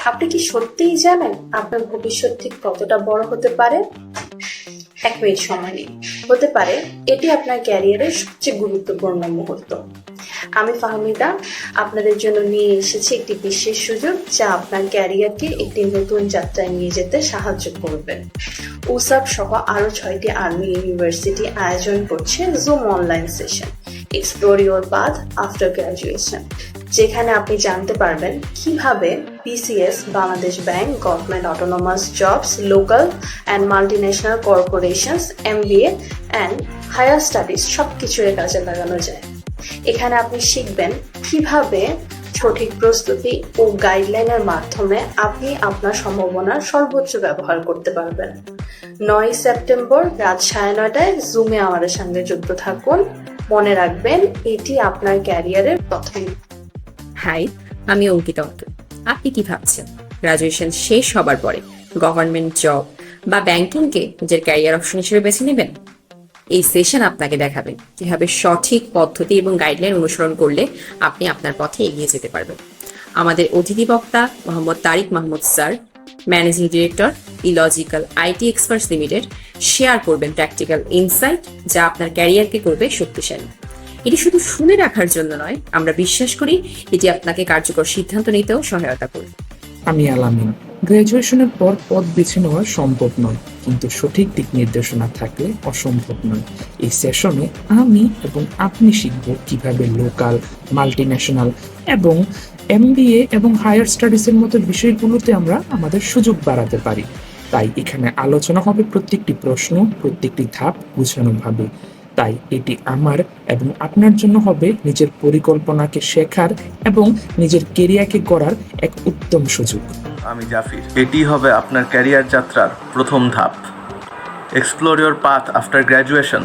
আপনি কি সত্যিই জানেন আপনার ভবিষ্যৎ ঠিক কতটা বড় হতে পারে? 1 মিনিট সময় নিন। হতে পারে এটি আপনার ক্যারিয়ারের সবচেয়ে গুরুত্বপূর্ণ মুহূর্ত। আমি ফাহমিদা আপনাদের জন্য নিয়ে এসেছি একটি বিশেষ সুযোগ যা আপনার ক্যারিয়ারকে একটি নতুন যাত্রায় নিয়ে যেতে সাহায্য করবে। উসাব সহ আরো 6টি আর্মি ইউনিভার্সিটি আয়োজন করছে Zoom online session explore your path after graduation, যেখানে আপনি জানতে পারবেন কিভাবে BCS, Bangladesh bank, government autonomous jobs, local and multinational corporations, MBA and higher studies সবকিছু এর কাজে লাগানো যায়। এখানে আপনি শিখবেন কিভাবে সঠিক প্রস্তুতি ও গাইডলাইনের মাধ্যমে আপনি আপনার সম্ভাবনার সর্বোচ্চ ব্যবহার করতে পারবেন। 9 সেপ্টেম্বর রাত 9:30টায় জুমে আমাদের সঙ্গে যুক্ত থাকুন। মনে রাখবেন, এটি আপনার ক্যারিয়ারের প্রথম। হাই, আমি অঙ্কিতা অন্তু। আপনি কি ভাবছেন গ্রাজুয়েশন শেষ হবার পরে গভর্নমেন্ট জব বা ব্যাংকিংকে নিজের ক্যারিয়ার অপশন হিসেবে বেছে নেবেন? এই সেশন আপনাকে দেখাবে কিভাবে সঠিক পদ্ধতি এবং গাইডলাইন অনুসরণ করলে আপনি আপনার পথে এগিয়ে যেতে পারবেন। আমাদের অতিথি বক্তা Mohammad Tariq Mahmud sir, managing director illogical IT experts limited, share করবেন প্র্যাকটিক্যাল ইনসাইট যা আপনার ক্যারিয়ারকে করবে শক্তিশালী। এটি শুধু শুনে রাখার জন্য নয়, আমরা বিশ্বাস করি এটি আপনাকে কার্যকর সিদ্ধান্ত নিতেও সহায়তা করবে। আমি আলামিন। গ্র্যাজুয়েশনের পর পথ বেছে নেওয়া সম্ভব নয়, কিন্তু সঠিক দিক নির্দেশনা থাকলে অসম্ভব নয়। এই সেশনে আমি এবং আপনি শিখব কিভাবে লোকাল, মাল্টিন্যাশনাল এবং MBA এবং হায়ার স্টাডিজের মতো বিষয়গুলোতে আমরা আমাদের সুযোগ বাড়াতে পারি। তাই এখানে আলোচনা হবে প্রত্যেকটি প্রশ্ন, প্রত্যেকটি ধাপ বুঝানোভাবে। তাই এটি আমার এবং আপনার জন্য হবে নিজের পরিকল্পনাকে শেখার এবং নিজের কেরিয়ারকে গড়ার এক উত্তম সুযোগ। আমি জাফির। এটি হবে আপনার ক্যারিয়ার যাত্রার প্রথম ধাপ। Explore your path after graduation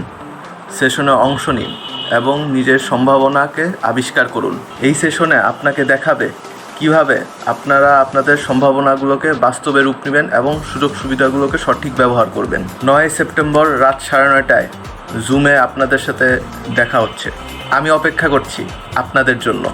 সেশনে অংশ নিন এবং নিজের সম্ভাবনাকে আবিষ্কার করুন। এই সেশনে আপনাকে দেখাবে কিভাবে আপনারা আপনাদের সম্ভাবনাগুলোকে বাস্তবে রূপ নেবেন এবং সুযোগ সুবিধাগুলোকে সঠিক ব্যবহার করবেন। 9 সেপ্টেম্বর রাত 9:30টায় জুমে আপনাদের সাথে দেখা হচ্ছে। আমি অপেক্ষা করছি আপনাদের জন্য।